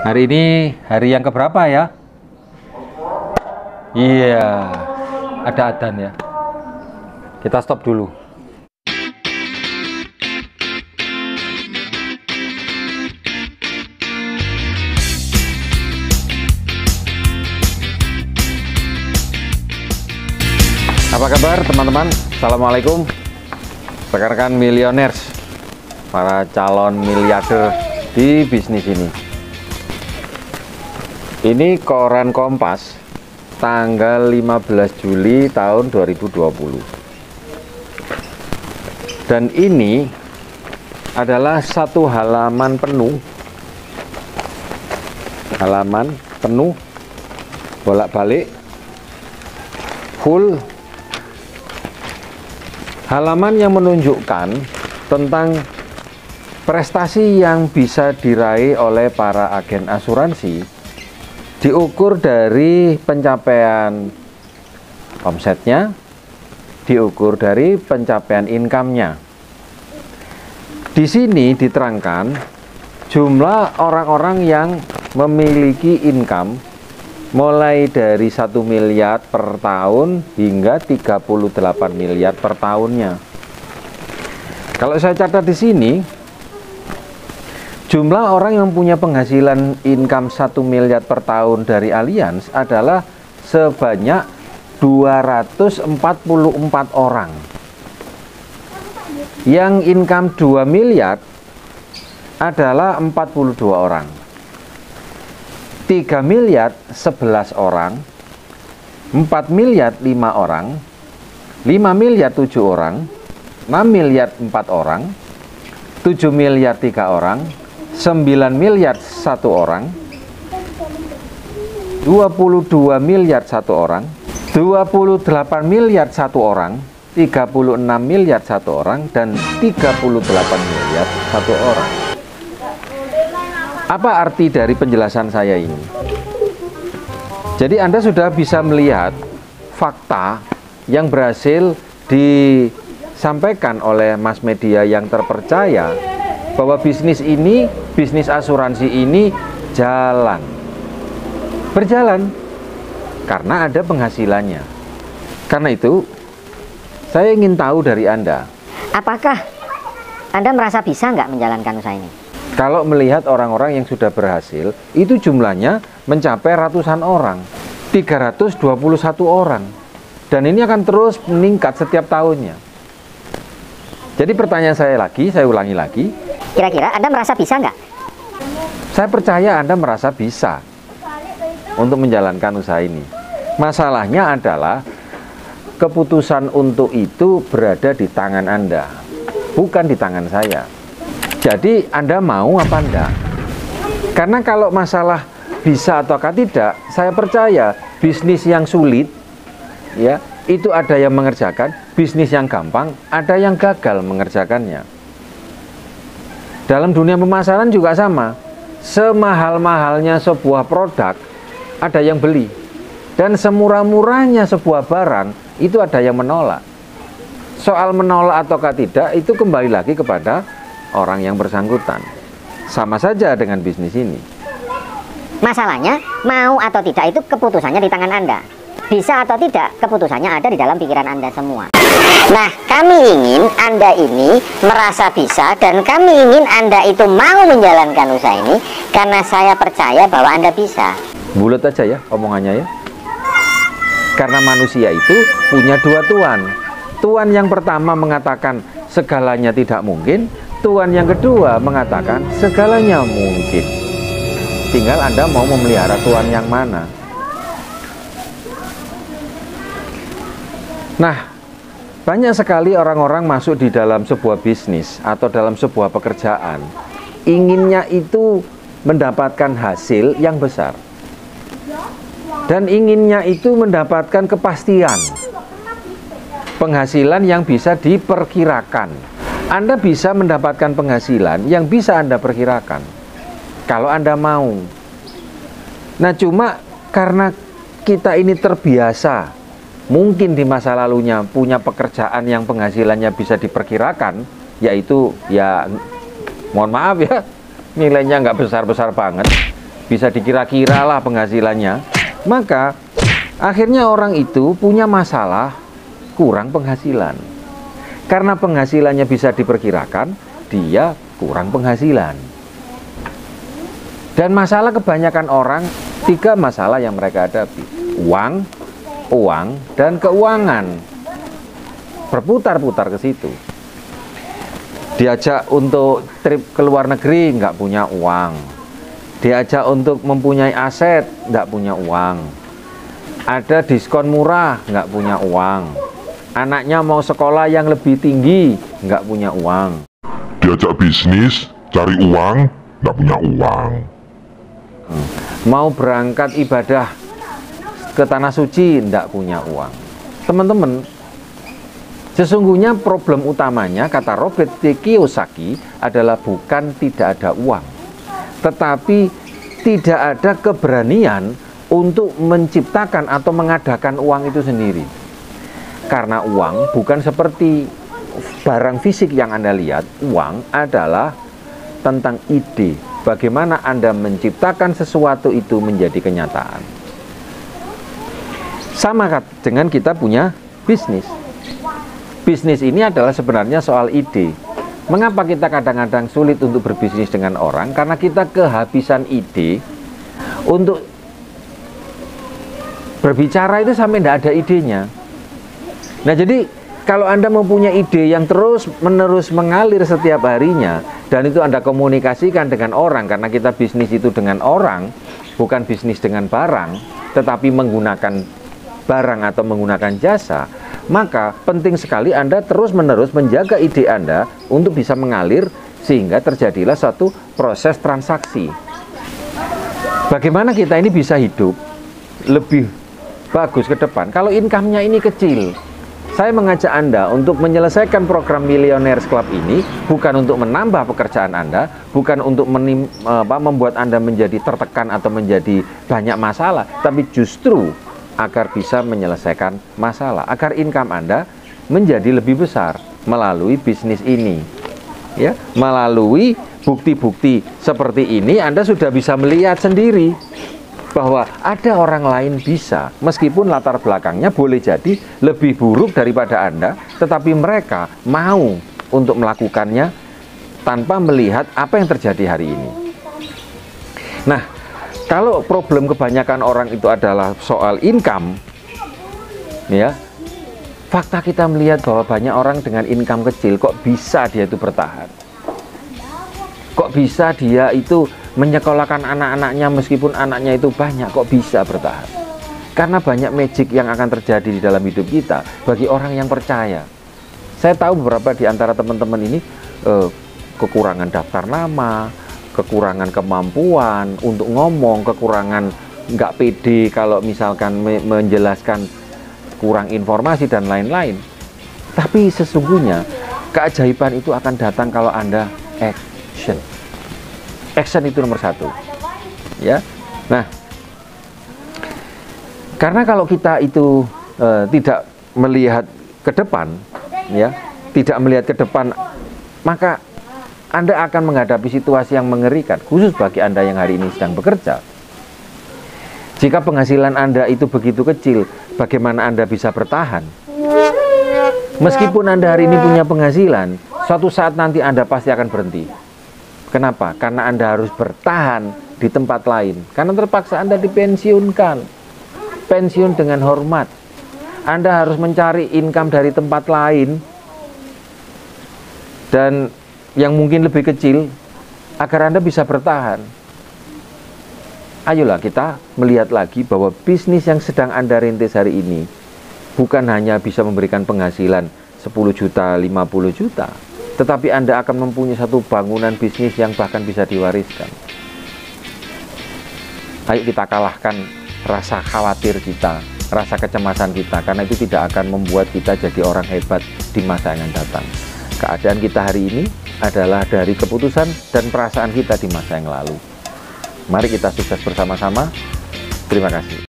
Hari ini hari yang keberapa ya? Iya, ada adzan ya. Kita stop dulu. Apa kabar teman-teman? Assalamualaikum. Rekan-rekan milioners, para calon miliarder di bisnis ini. Ini koran Kompas tanggal 15 Juli tahun 2020. Dan ini adalah satu halaman penuh. Halaman penuh bolak-balik full halaman yang menunjukkan tentang prestasi yang bisa diraih oleh para agen asuransi, diukur dari pencapaian omsetnya, diukur dari pencapaian income-nya. Di sini diterangkan jumlah orang-orang yang memiliki income mulai dari 1 miliar per tahun hingga 38 miliar per tahunnya. Kalau saya catat di sini, jumlah orang yang punya penghasilan income 1 miliar per tahun dari Allianz adalah sebanyak 244 orang. Yang income 2 miliar adalah 42 orang. 3 miliar 11 orang. 4 miliar 5 orang. 5 miliar 7 orang. 6 miliar 4 orang. 7 miliar 3 orang. 9 miliar 1 orang, 22 miliar 1 orang, 28 miliar 1 orang, 36 miliar 1 orang, dan 38 miliar 1 orang. Apa arti dari penjelasan saya ini? Jadi Anda sudah bisa melihat fakta yang berhasil disampaikan oleh mass media yang terpercaya, bahwa bisnis ini, bisnis asuransi ini berjalan karena ada penghasilannya. Karena itu saya ingin tahu dari Anda, apakah Anda merasa bisa nggak menjalankan usaha ini? Kalau melihat orang-orang yang sudah berhasil, itu jumlahnya mencapai ratusan orang, 321 orang, dan ini akan terus meningkat setiap tahunnya. Jadi pertanyaan saya ulangi lagi, kira-kira Anda merasa bisa nggak? Saya percaya Anda merasa bisa untuk menjalankan usaha ini. Masalahnya adalah keputusan untuk itu berada di tangan Anda, bukan di tangan saya. Jadi Anda mau apa enggak? Karena kalau masalah bisa ataukah tidak, saya percaya bisnis yang sulit, ya, itu ada yang mengerjakan, bisnis yang gampang, ada yang gagal mengerjakannya. Dalam dunia pemasaran juga sama. Semahal-mahalnya sebuah produk, ada yang beli. Dan semurah-murahnya sebuah barang, itu ada yang menolak. Soal menolak ataukah tidak, itu kembali lagi kepada orang yang bersangkutan. Sama saja dengan bisnis ini. Masalahnya, mau atau tidak itu keputusannya di tangan Anda. Bisa atau tidak, keputusannya ada di dalam pikiran Anda semua. Nah, kami ingin Anda ini merasa bisa, dan kami ingin Anda itu mau menjalankan usaha ini, karena saya percaya bahwa Anda bisa. Bulat aja ya omongannya ya. Karena manusia itu punya dua tuan. Tuan yang pertama mengatakan segalanya tidak mungkin, tuan yang kedua mengatakan segalanya mungkin. Tinggal Anda mau memelihara tuan yang mana. Nah, banyak sekali orang-orang masuk di dalam sebuah bisnis atau dalam sebuah pekerjaan, inginnya itu mendapatkan hasil yang besar, dan inginnya itu mendapatkan kepastian penghasilan yang bisa diperkirakan. Anda bisa mendapatkan penghasilan yang bisa Anda perkirakan kalau Anda mau. Nah, cuma karena kita ini terbiasa, mungkin di masa lalunya punya pekerjaan yang penghasilannya bisa diperkirakan, yaitu ya mohon maaf ya, nilainya nggak besar-besar banget, bisa dikira-kira lah penghasilannya, maka akhirnya orang itu punya masalah kurang penghasilan. Karena penghasilannya bisa diperkirakan, dia kurang penghasilan. Dan masalah kebanyakan orang, 3 masalah yang mereka hadapi: uang, dan keuangan. Berputar-putar ke situ. Diajak untuk trip ke luar negeri, nggak punya uang. Diajak untuk mempunyai aset, nggak punya uang. Ada diskon murah, nggak punya uang. Anaknya mau sekolah yang lebih tinggi, nggak punya uang. Diajak bisnis, cari uang, nggak punya uang. Mau berangkat ibadah ke tanah suci, nggak punya uang. Teman-teman, sesungguhnya problem utamanya, kata Robert T. Kiyosaki, adalah bukan tidak ada uang, tetapi tidak ada keberanian untuk menciptakan atau mengadakan uang itu sendiri. Karena uang bukan seperti barang fisik yang Anda lihat. Uang adalah tentang ide, bagaimana Anda menciptakan sesuatu itu menjadi kenyataan. Sama dengan kita punya bisnis. Bisnis ini adalah sebenarnya soal ide. Mengapa kita kadang-kadang sulit untuk berbisnis dengan orang? Karena kita kehabisan ide untuk berbicara itu sampai tidak ada idenya. Nah, jadi kalau Anda mempunyai ide yang terus-menerus mengalir setiap harinya, dan itu Anda komunikasikan dengan orang, karena kita bisnis itu dengan orang, bukan bisnis dengan barang, tetapi menggunakan barang atau menggunakan jasa, maka penting sekali Anda terus-menerus menjaga ide Anda untuk bisa mengalir sehingga terjadilah satu proses transaksi. Bagaimana kita ini bisa hidup lebih bagus ke depan kalau income-nya ini kecil? Saya mengajak Anda untuk menyelesaikan program Millionaires Club ini bukan untuk menambah pekerjaan Anda, bukan untuk membuat Anda menjadi tertekan atau menjadi banyak masalah, tapi justru agar bisa menyelesaikan masalah, agar income Anda menjadi lebih besar melalui bisnis ini. Ya, melalui bukti-bukti seperti ini Anda sudah bisa melihat sendiri bahwa ada orang lain bisa, meskipun latar belakangnya boleh jadi lebih buruk daripada Anda, tetapi mereka mau untuk melakukannya tanpa melihat apa yang terjadi hari ini. Nah, kalau problem kebanyakan orang itu adalah soal income, ya, fakta kita melihat bahwa banyak orang dengan income kecil kok bisa dia itu bertahan. Kok bisa dia itu menyekolahkan anak-anaknya meskipun anaknya itu banyak, kok bisa bertahan? Karena banyak magic yang akan terjadi di dalam hidup kita bagi orang yang percaya. Saya tahu beberapa di antara teman-teman ini kekurangan daftar nama, kekurangan kemampuan untuk ngomong, kekurangan nggak pede kalau misalkan menjelaskan, kurang informasi dan lain-lain. Tapi sesungguhnya keajaiban itu akan datang kalau Anda action. Action itu nomor 1, ya. Nah, karena kalau kita itu tidak melihat ke depan, ya, tidak melihat ke depan, maka Anda akan menghadapi situasi yang mengerikan, khusus bagi Anda yang hari ini sedang bekerja. Jika penghasilan Anda itu begitu kecil, bagaimana Anda bisa bertahan? Meskipun Anda hari ini punya penghasilan, suatu saat nanti Anda pasti akan berhenti. Kenapa? Karena Anda harus bertahan di tempat lain. Karena terpaksa Anda dipensiunkan. Pensiun dengan hormat. Anda harus mencari income dari tempat lain, dan yang mungkin lebih kecil, agar Anda bisa bertahan. Ayolah kita melihat lagi bahwa bisnis yang sedang Anda rintis hari ini bukan hanya bisa memberikan penghasilan 10 juta, 50 juta, tetapi Anda akan mempunyai satu bangunan bisnis yang bahkan bisa diwariskan. Ayo kita kalahkan rasa khawatir kita, rasa kecemasan kita, karena itu tidak akan membuat kita jadi orang hebat di masa yang datang. Keadaan kita hari ini adalah dari keputusan dan perasaan kita di masa yang lalu. Mari kita sukses bersama-sama. Terima kasih.